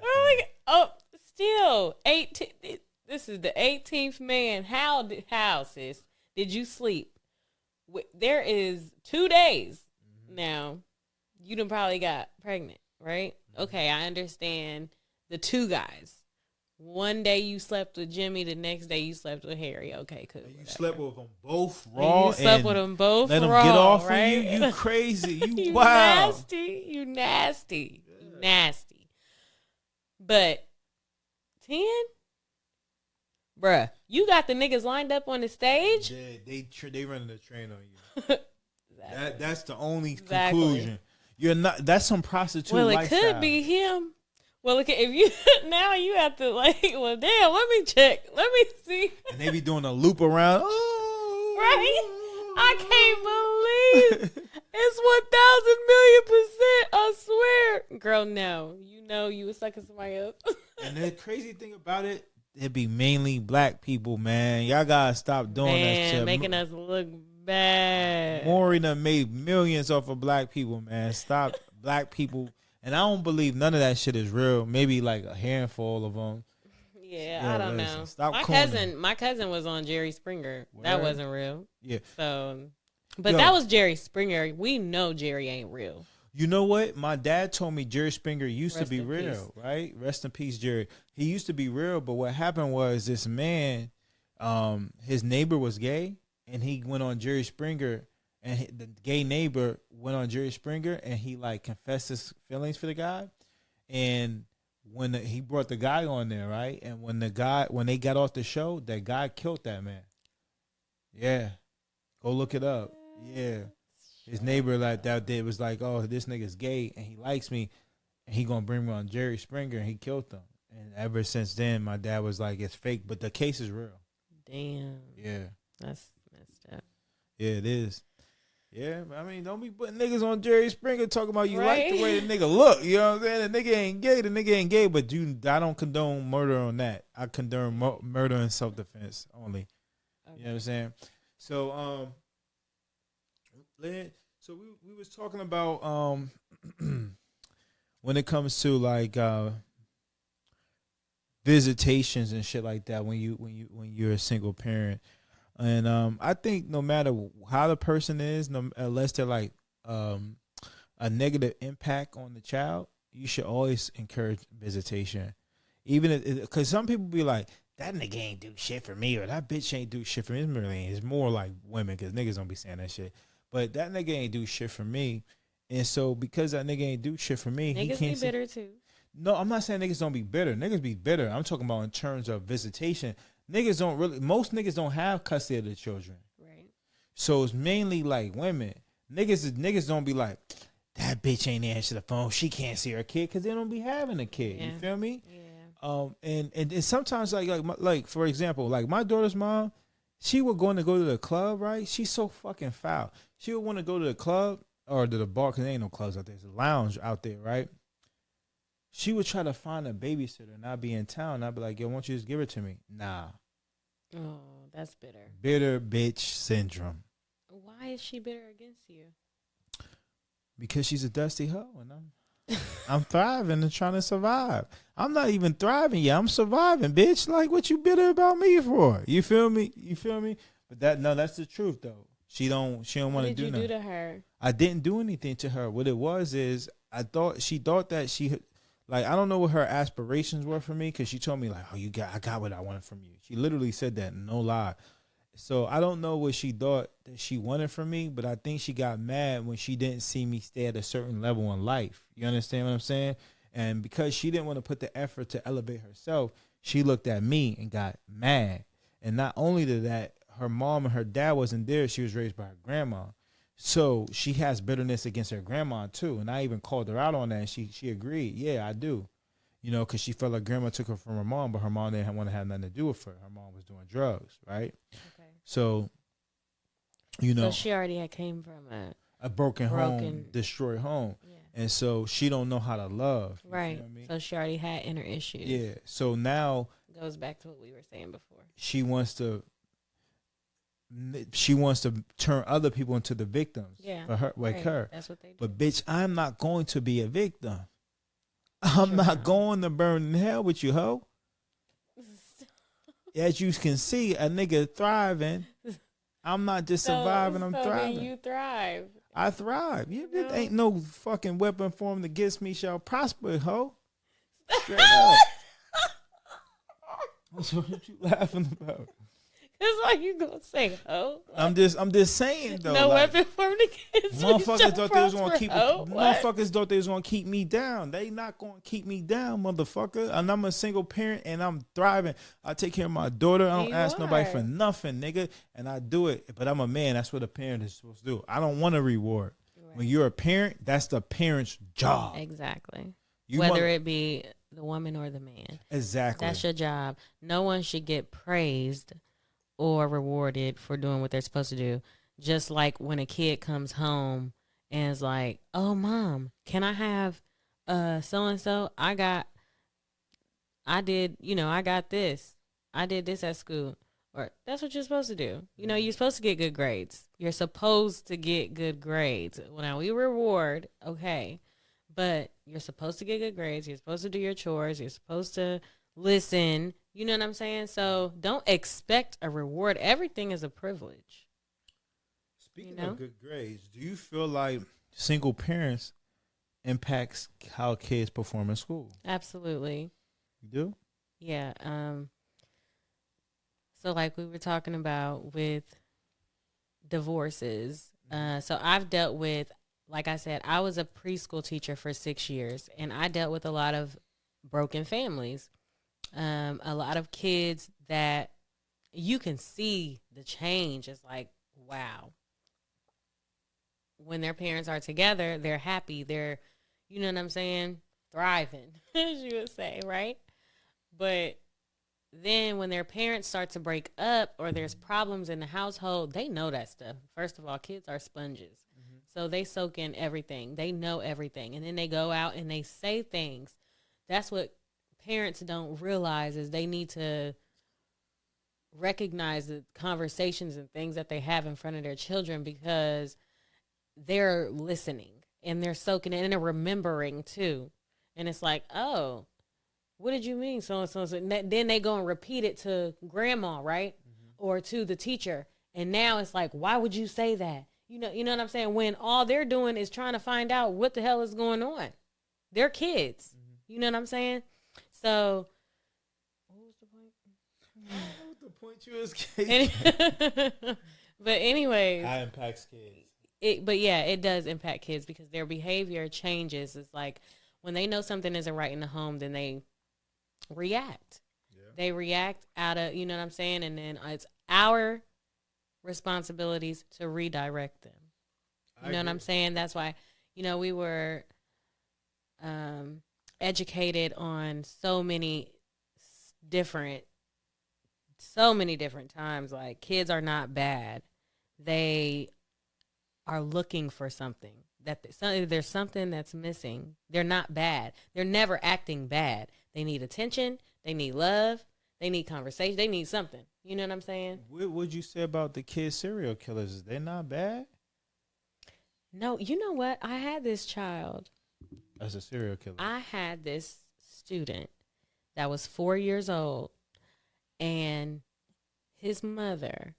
Still 18. This is the 18th man. How sis did you sleep? There is 2 days now. You done probably got pregnant, right? Okay, I understand the 2 guys. One day you slept with Jimmy, the next day you slept with Harry. Okay, cool.
You slept with them both raw.
You slept with them both raw.
Let them get off
right?
of you. You crazy. You
you
wow.
Nasty. You nasty. Yeah. You nasty. But 10? Bruh, you got the niggas lined up on the stage?
Yeah, they running the train on you.
Exactly.
That's the only conclusion. You're not. That's some prostitute lifestyle.
It could be him. Well, look, if you now you have to like, well, damn, let me check, let me see.
And they be doing a loop around. Oh,
Right? I can't believe it's 1,000,000,000%. I swear, girl. No, you know you was sucking somebody up.
And the crazy thing about it, it be mainly black people, man. Y'all gotta stop doing that shit.
Making us look bad.
Maury done made millions off of black people, man. Stop black people. And I don't believe none of that shit is real. Maybe like a handful of them.
Yeah, I don't
listen,
know.
stop
My cousin was on Jerry Springer. That
Word?
wasn't real.
Yeah.
So, but
Yo.
that was Jerry Springer. We know Jerry ain't real.
You know what? My dad told me Jerry Springer used
Rest
to be
in
real,
peace.
right? Rest in peace, Jerry. He used to be real, but what happened was this man, his neighbor was gay, and he went on Jerry Springer, and the gay neighbor went on Jerry Springer, and he like confessed his feelings for the guy, and when he brought the guy on there, right? And when they got off the show, that guy killed that man. Yeah, go look it up. Yeah. His neighbor like that day was like, "Oh, this nigga's gay and he likes me, and he gonna bring me on Jerry Springer," and he killed him. And ever since then, my dad was like, "It's fake, but the case is real."
Damn.
Yeah,
That's messed up.
yeah, it is. Yeah, I mean, don't be putting niggas on Jerry Springer talking about you like the way the nigga look. You know what I'm saying? The nigga ain't gay. The nigga ain't gay, but I don't condone murder on that. I condone murder in self defense only.
Okay.
You know what I'm saying? So, so we was talking about when it comes to like visitations and shit like that when you're a single parent, and I think no matter how the person is, unless they're like a negative impact on the child, you should always encourage visitation, even because some people be like, that nigga ain't do shit for me, or that bitch ain't do shit for me. It's more like women, because niggas don't be saying that shit. But that nigga ain't do shit for me. And so because that nigga ain't do shit for me, he
Niggas
can't
be bitter too.
No, I'm not saying niggas don't be bitter. Niggas be bitter. I'm talking about in terms of visitation. Most niggas don't have custody of the children.
Right.
So it's mainly like women. Niggas don't be like, that bitch ain't answer the phone. She can't see her kid, because they don't be having a kid.
Yeah.
You feel me?
Yeah.
And sometimes like for example, like my daughter's mom, she would go to the club, right? She's so fucking foul. She would want to go to the club or to the bar, because there ain't no clubs out there. There's a lounge out there, right? She would try to find a babysitter and I'd be in town. I'd be like, yo, why don't you just give her to me? Nah.
Oh, that's bitter.
Bitter bitch syndrome.
Why is she bitter against you?
Because she's a dusty hoe and I'm thriving and trying to survive. I'm not even thriving yet. I'm surviving, bitch. Like, what you bitter about me for? You feel me? But that's the truth though. She don't want to do nothing.
What did you do to her?
I didn't do anything to her. What it was is she thought that she like, I don't know what her aspirations were for me, because she told me like, oh, I got what I wanted from you. She literally said that, no lie. So I don't know what she thought that she wanted from me, but I think she got mad when she didn't see me stay at a certain level in life. You understand what I'm saying? And because she didn't want to put the effort to elevate herself, she looked at me and got mad. And not only did that, her mom and her dad wasn't there. She was raised by her grandma. So she has bitterness against her grandma too. And I even called her out on that, and she agreed. Yeah, I do. You know, because she felt like grandma took her from her mom, but her mom didn't want to have nothing to do with her. Her mom was doing drugs, right?
Okay.
So, you know,
So she already had came from
a broken home, destroyed home.
yeah.
And so she don't know how to love. You
Right.
feel me?
So she already had inner issues.
Yeah. So now
Goes back to what we were saying before.
she wants to turn other people into the victims.
Yeah.
For her, like
Right.
her.
That's what they do.
But bitch, I'm not going to be a victim. I'm not going to burn in hell with you, hoe. As you can see, a nigga thriving. I'm not just surviving, I'm thriving.
You thrive.
I thrive.
No.
Ain't no fucking weapon formed against me shall prosper, hoe. Straight up. What you laughing about?
That's why you gonna say, "Oh."
I'm just saying though.
No
like,
weapon formed against me
motherfuckers
shall
thought they was gonna
prosper.
keep.
Oh, what?
Motherfuckers thought they was gonna keep me down. They not gonna keep me down, motherfucker. And I'm a single parent and I'm thriving. I take care of my daughter. I don't
You
ask nobody
are.
for nothing, nigga. And I do it. But I'm a man. That's what a parent is supposed to do. I don't want a reward.
Right.
When you're a parent, that's the parent's job.
Exactly.
You
Whether
want-
it be the woman or the man.
Exactly.
That's your job. No one should get praised or rewarded for doing what they're supposed to do. Just like when a kid comes home and is like, "Oh, mom, can I have so and so? I got this. I did this at school." Or that's what you're supposed to do. You're supposed to get good grades. You're supposed to get good grades. Well, now we reward, okay, but you're supposed to get good grades. You're supposed to do your chores. You're supposed to listen. You know what I'm saying? So don't expect a reward. Everything is a privilege.
Speaking of good grades, do you feel like single parents impacts how kids perform in school?
Absolutely.
You do?
Yeah. So like we were talking about with divorces. So I've dealt with, like I said, I was a preschool teacher for 6 years, and I dealt with a lot of broken families. A lot of kids that you can see the change. It's like, wow. When their parents are together, they're happy. They're, you know what I'm saying, thriving, as you would say, right? But then when their parents start to break up or there's problems in the household, they know that stuff. First of all, kids are sponges. So they soak in everything. They know everything. And then they go out and they say things. That's what parents don't realize, is they need to recognize the conversations and things that they have in front of their children, because they're listening and they're soaking in and they're remembering too. And it's like, oh, what did you mean? So and so. Then they go and repeat it to grandma, right? Or to the teacher. And now it's like, why would you say that? You know what I'm saying? When all they're doing is trying to find out what the hell is going on. They're kids. You know what I'm saying? So, what was the point?
I don't know what the point you was getting.
But anyways.
How impacts kids.
It does impact kids because their behavior changes. It's like when they know something isn't right in the home, then they react. Yeah. They react out of, you know what I'm saying? And then it's our responsibilities to redirect them. You know what I'm saying? That's why, we were educated on so many different times. Like, kids are not bad. They are looking for something. There's something that's missing. They're not bad. They're never acting bad. They need attention. They need love. They need conversation. They need something. You know what I'm saying?
What would you say about the kids serial killers? Is they not bad?
No, you know what? I had this child.
As a serial killer.
I had this student that was 4 years old, and his mother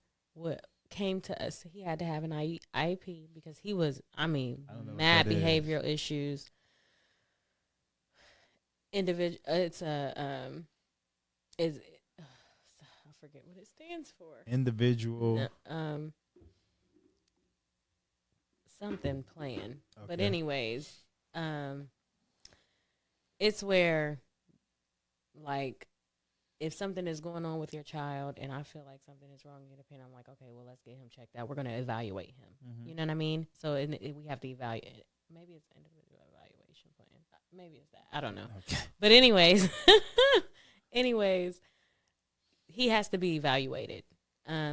came to us. He had to have an IEP because he was, mad behavioral issues. I forget what it stands for.
Individual.
Something plan. Okay. But anyways, it's where, like, if something is going on with your child and I feel like something is wrong in the parent, I'm like, okay, well, let's get him checked out. We're going to evaluate him. Mm-hmm. You know what I mean? So we have to evaluate. Maybe it's individual evaluation plan. Maybe it's that. I don't know. Okay. But anyways, he has to be evaluated.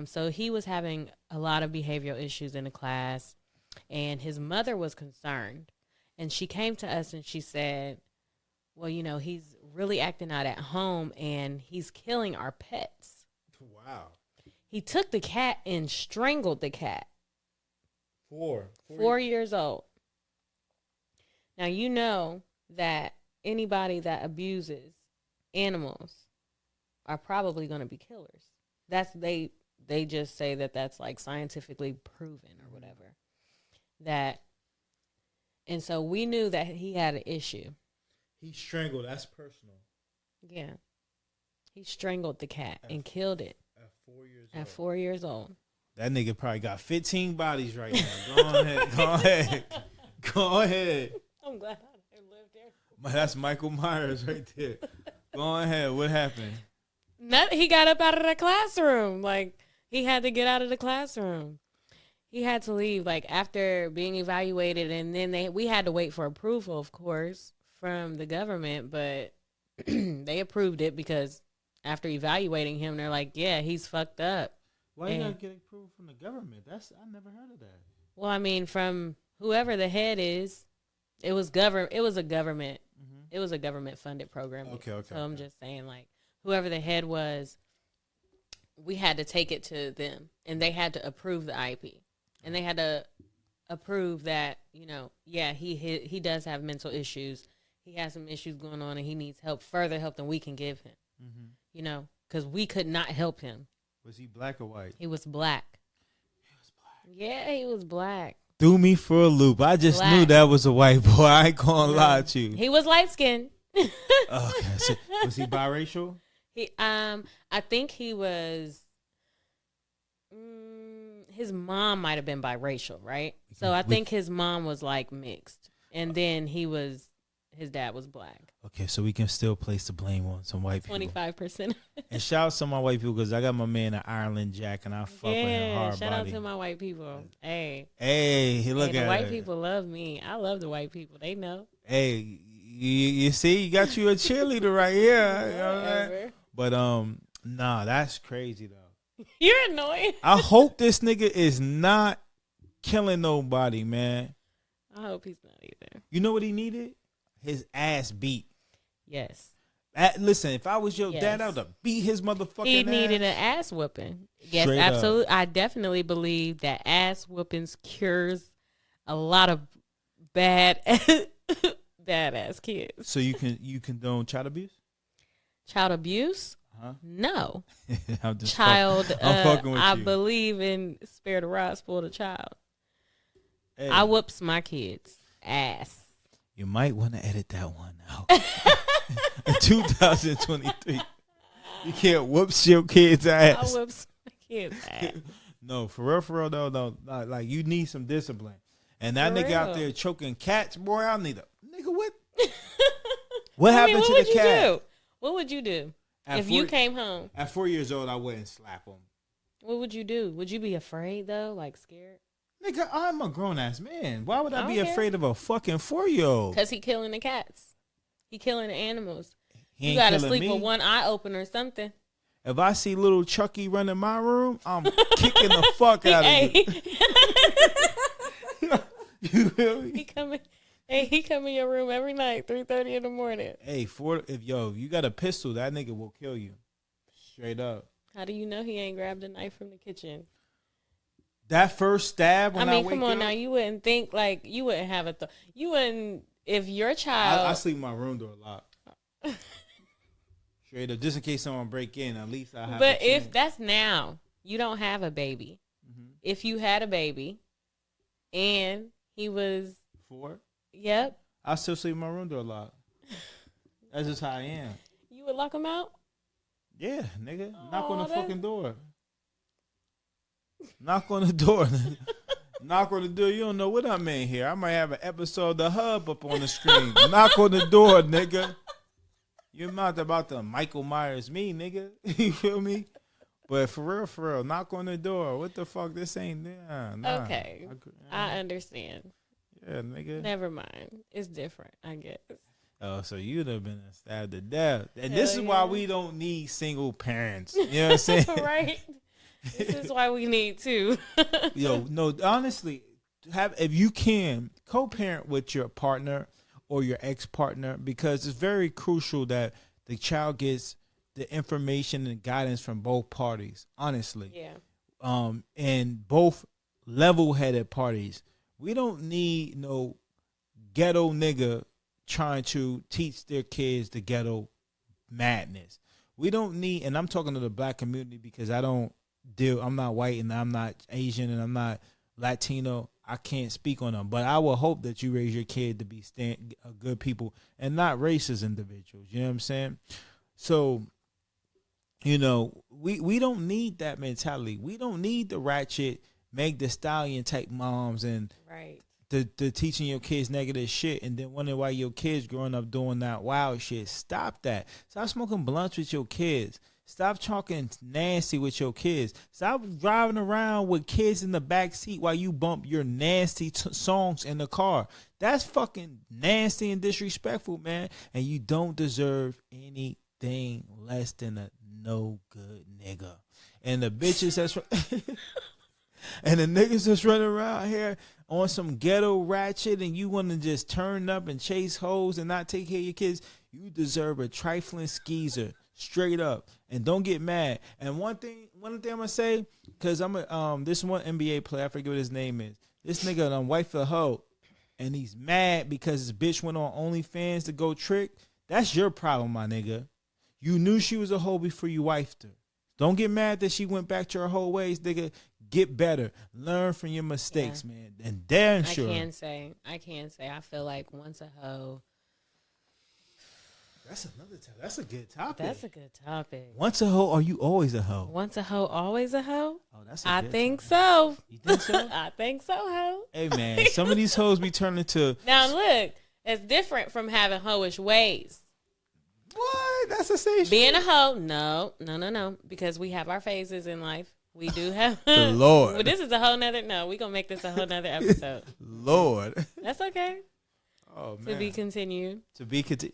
So he was having a lot of behavioral issues in the class, and his mother was concerned. And she came to us and she said, well, he's really acting out at home and he's killing our pets.
Wow.
He took the cat and strangled the cat. 4 years old. Now, you know that anybody that abuses animals are probably going to be killers. They just say that that's like scientifically proven or whatever. And so we knew that he had an issue.
He strangled. That's personal.
Yeah. He strangled the cat and killed it.
At 4 years old.
At 4 years old.
That nigga probably got 15 bodies right now. Go ahead.
I'm glad I lived there.
That's Michael Myers right there. Go ahead. What happened?
He got up out of the classroom. Like, he had to get out of the classroom. He had to leave, like, after being evaluated, and then we had to wait for approval, of course, from the government, but they approved it because after evaluating him, they're like, yeah, he's fucked up.
Why you
And-
gotta get approval from the government? I never heard of that.
Well, I mean, from whoever the head is, it was a government. It was a government funded program.
Okay.
So I'm just saying, like, whoever the head was, we had to take it to them, and they had to approve the IP, and they had to approve that, you know, yeah, he does have mental issues. He has some issues going on, and he needs further help than we can give him. You know, because we could not help him.
Was he black or white?
He was black. Yeah, he was black.
Threw me for a loop. I just
Black.
knew that was a white boy. I ain't gonna lie to you.
He was light skinned.
Okay, so was he biracial?
I think he was. His mom might have been biracial, right? So I think his mom was like mixed, and then his dad was black.
Okay, so we can still place the blame on some white people.
25%.
And shout out to my white people because I got my man in Ireland, Jack, and I fuck with him hard.
Shout out
body.
to my white people. Hey,
He look
the
at
white
it.
people love me. I love the white people. They know.
Hey, you see, you got you a cheerleader right here. You know what I'm saying?
Whatever.
But nah, that's crazy though.
You're annoying.
I hope this nigga is not killing nobody, man.
I hope he's not either.
You know what he needed? His ass beat.
Yes.
Listen, if I was your
Yes.
dad, I would have beat his motherfucking
He
ass.
needed an ass whooping. Yes,
Straight up.
absolutely. I definitely believe that ass whoopings cures a lot of badass kids.
So you condone child abuse?
Child abuse?
Huh?
No.
I'm just
Child.
I'm fucking with
I
you.
believe in spare the rod, spoil the child.
Hey,
I whoops my kids' ass.
you might want to edit that one out. In 2023, you can't whoops your kid's
I
ass.
whoops my kids' ass.
No, for real, no. Like you need some discipline. And that
For
nigga out
real.
there choking cats, boy, I need a nigga. What? What
I
happened
mean, what
to
would
the
you
cat?
do? What would you do
At
if you
4
came home?
At 4 years old, I wouldn't slap him.
What would you do? Would you be afraid though, like scared?
Nigga, I'm a grown ass man. Why would I
I
be
don't care.
afraid of a fucking 4-year-old?
Because he killing the cats. He killing the animals.
He
You
ain't
gotta
killing
sleep
me.
with one eye open or something.
If I see little Chucky running my room, I'm kicking the fuck out of
Hey,
you. You feel me?
he come in your room every night, 3:30 in the morning.
Hey, if you got a pistol, that nigga will kill you. Straight up.
How do you know he ain't grabbed a knife from the kitchen?
That first stab when
I mean,
wake
come on
up,
now. You wouldn't think like you wouldn't have a thought. You wouldn't if your child.
I sleep in my room door a lot. Straight up, just in case someone break in, at least I have.
But
a chance.
if that's now, you don't have a baby.
Mm-hmm.
If you had a baby, and he was,
4,
yep,
I still sleep in my room door a lot. That's just how I am.
you would lock him out.
Yeah, nigga, knock on
Aw,
the
that-
fucking door. Knock on the door. Knock on the door. You don't know what I'm in here. I might have an episode of The Hub up on the screen. Knock on the door, nigga. You're not about to Michael Myers me, nigga. You feel me? But for real, knock on the door. What the fuck? This ain't there. Nah.
Okay, I understand.
Yeah, nigga.
Never mind. It's different, I guess.
Oh, so you'd have been stabbed to death. And
Hell
this is why
yeah.
we don't need single parents. You know what I'm saying?
Right. This is why we need to.
Yo, no, honestly, if you can co-parent with your partner or your ex-partner, because it's very crucial that the child gets the information and guidance from both parties. Honestly,
Yeah.
and both level-headed parties. We don't need no ghetto nigga trying to teach their kids the ghetto madness. We don't need, and I'm talking to the black community because I'm not white and I'm not Asian and I'm not Latino. I can't speak on them, but I will hope that you raise your kid to be good people and not racist individuals. You know what I'm saying? So, you know, we don't need that mentality. We don't need the ratchet, Meg the Stallion type moms and
Right.
the teaching your kids negative shit and then wondering why your kids growing up doing that wild shit. Stop that. Stop smoking blunts with your kids. Stop talking nasty with your kids. Stop driving around with kids in the back seat while you bump your nasty songs in the car. That's fucking nasty and disrespectful, man. And you don't deserve anything less than a no good nigga. And the bitches that's and the niggas that's running around here on some ghetto ratchet and you want to just turn up and chase hoes and not take care of your kids, you deserve a trifling skeezer. Straight up. And don't get mad. And one thing I'm gonna say, because this one NBA player, I forget what his name is. This nigga done wife a hoe, and he's mad because his bitch went on OnlyFans to go trick. That's your problem, my nigga. You knew she was a hoe before you wifed her. Don't get mad that she went back to her whole ways, nigga. Get better. Learn from your mistakes, man. And damn sure.
I can say I feel like once a hoe.
That's another time. That's a good topic.
That's a good topic.
Once a hoe, are you always a hoe?
Once a hoe, always a hoe?
Oh, that's.
I think so.
You think so?
I think so, hoe.
Hey man, some of these hoes be turning to.
Now look, it's different from having hoish ways.
What? That's the same.
Being a hoe, no, because we have our phases in life. We do have.
The Lord.
Well, this is a whole nother. No, we're gonna make this a whole nother episode.
Lord.
That's okay.
Oh man.
To be continued.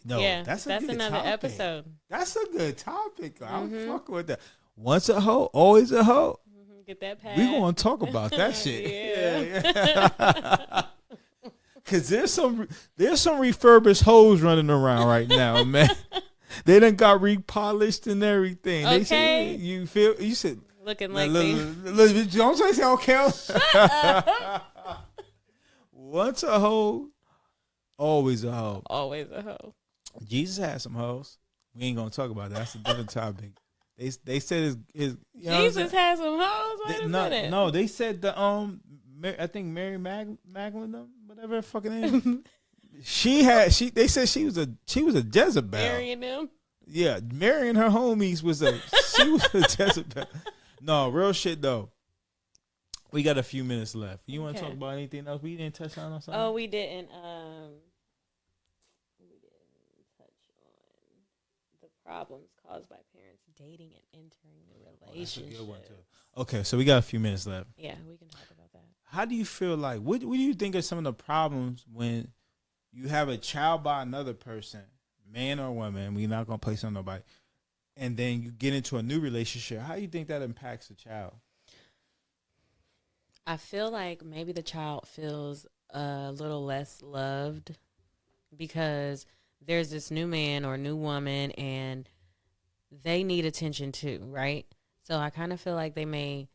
No,
yeah,
that's
another
topic.
episode.
That's a good topic. I'm fucking with that. Once a hoe, always a hoe.
Get that pad.
We gonna talk about that shit. Yeah. Cause there's some refurbished hoes running around right now, man. They done got repolished and everything.
Okay.
They say you said
looking like me.
Don't say okay. Once a hoe, always a hoe.
Always a hoe.
Jesus had some hoes. We ain't gonna talk about that. That's a different topic. They said his
Jesus had some hoes. Wait a minute.
No, they said I think Mary Magdalene, whatever her fucking name. They said she was a Jezebel.
Marrying them.
Yeah, marrying her homies was a Jezebel. No, real shit though. We got a few minutes left. You want to talk about anything else? We didn't touch on something.
Oh, we didn't. We didn't touch on the problems caused by parents dating and entering the relationship.
That's a good one too. Okay, so we got a few minutes left.
Yeah, we can talk about that.
How do you feel like? What do you think are some of the problems when you have a child by another person, man or woman? We're not gonna place on nobody, and then you get into a new relationship. How do you think that impacts the child?
I feel like maybe the child feels a little less loved because there's this new man or new woman and they need attention too, right? So I kind of feel like they may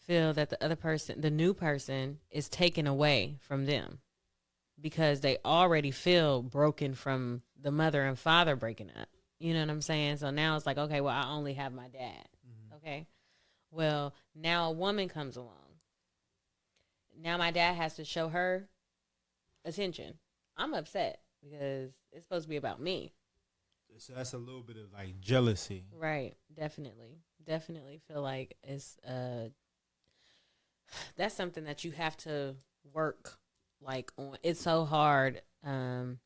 feel that the other person, the new person, is taken away from them because they already feel broken from the mother and father breaking up. You know what I'm saying? So now it's like, okay, well, I only have my dad. Mm-hmm. Okay. Well, now a woman comes along. Now my dad has to show her attention. I'm upset because it's supposed to be about me.
So that's a little bit of like jealousy.
Right. Definitely feel like it's that's something that you have to work like on. It's so hard. I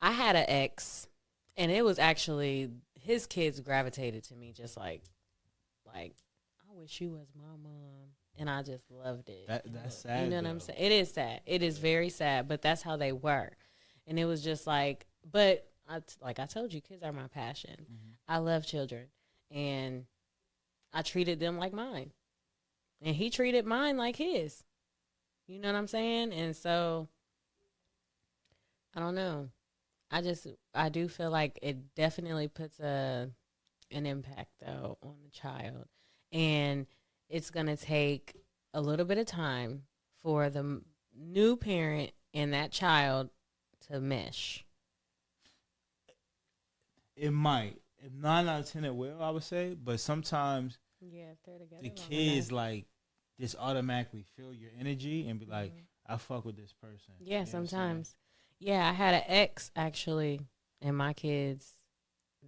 had an ex and it was actually his kids gravitated to me just like I wish you was my mom. And I just loved it.
That's sad.
You know what I'm saying? It is sad. It is very sad, but that's how they were. And it was just like, but like I told you, kids are my passion. Mm-hmm. I love children. And I treated them like mine. And he treated mine like his. You know what I'm saying? And so, I don't know. I do feel like it definitely puts an impact, though, on the child. And it's going to take a little bit of time for the new parent and that child to mesh.
It might. If 9 out of 10 it will, I would say. But sometimes
if they're together,
the kids like just automatically feel your energy and be like, I fuck with this person.
Yeah,
you know
sometimes. Yeah, I had an ex actually, and my kids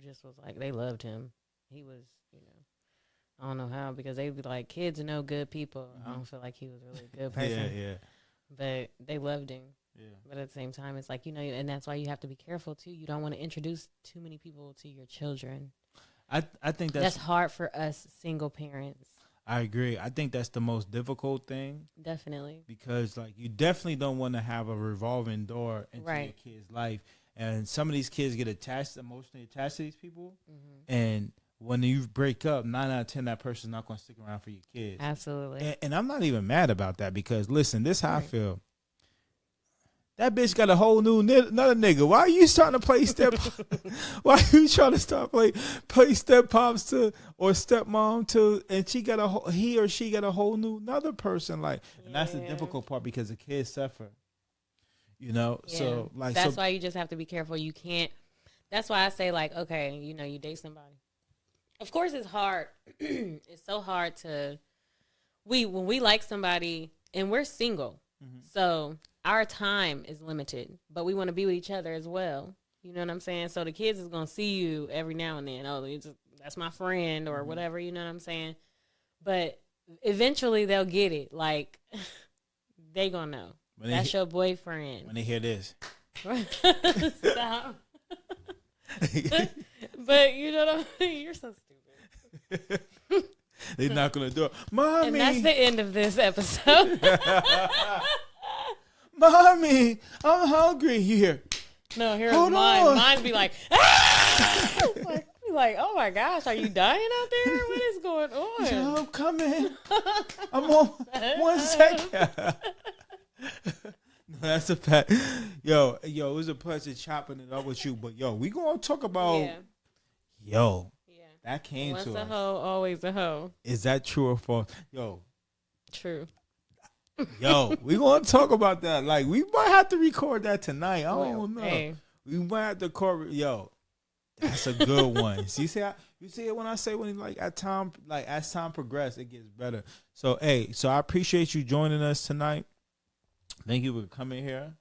just was like, they loved him. He was, I don't know how, because they'd be like, kids are no good people. Mm-hmm. I don't feel like he was really a good person.
Yeah.
But they loved him.
Yeah.
But at the same time, it's like, and that's why you have to be careful, too. You don't want to introduce too many people to your children.
I think
That's hard for us single parents.
I agree. I think that's the most difficult thing
Definitely.
because like you definitely don't want to have a revolving door into your
Right.
kid's life, and some of these kids get emotionally attached to these people,
Mm-hmm.
and when you break up, 9 out of 10 that person's not going to stick around for your kids.
Absolutely.
And I'm not even mad about that because listen, this how I
Right.
feel. That bitch got a whole new another nigga. Why are you starting to play step? Why are you trying to start play step pops to or stepmom to? And she got he or she got a whole new another person. Like, and that's the
Yeah.
difficult part because the kids suffer. You know,
Yeah.
so like
that's
so,
why you just have to be careful. You can't. That's why I say like, okay, you know, you date somebody. Of course, it's hard. It's so hard to. When we like somebody and we're single, so our time is limited, but we want to be with each other as well. You know what I'm saying? So the kids is gonna see you every now and then. Oh, that's my friend or whatever. You know what I'm saying? But eventually they'll get it. Like they gonna know
when they,
that's your boyfriend.
when they hear this,
Stop. But you know what I mean? You're so stupid.
they knock on the door. Mommy,
And that's the end of this episode.
mommy, I'm hungry. You hear?
No, here's
Hold
mine.
on.
Mine's be like, ah! like, oh my gosh, are you dying out there? What is going on?
Yo, I'm coming. I'm on 1 second. No, that's a fact. Yo, it was a pleasure chopping it up with you. But yo, we gonna talk about
Yeah.
yo.
Yeah.
That came
Once
to
a
us.
hoe, always a hoe.
Is that true or false?
True.
Yo, we gonna talk about that. Like we might have to record that tonight. I don't know.
Hey,
We might have to record. Yo, that's a good one. See, you see it when I say when like as time progresses, it gets better. So so I appreciate you joining us tonight. Thank you for coming here.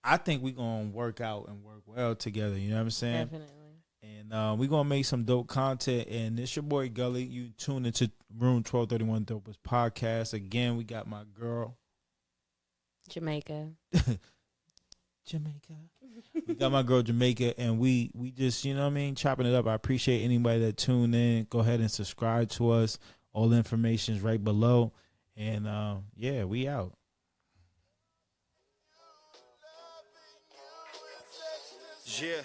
I think we're gonna work out and work well together. You know what I'm saying?
definitely.
And we're gonna make some dope content. And it's your boy Gully. You tune into Room 1231 Dopest Podcast. Again, we got my girl.
Jamaica.
Jamaica. We got my girl Jamaica, and we just, you know what I mean, chopping it up. I appreciate anybody that tuned in. Go ahead and subscribe to us. All the information is right below. And yeah, we out.
Yeah.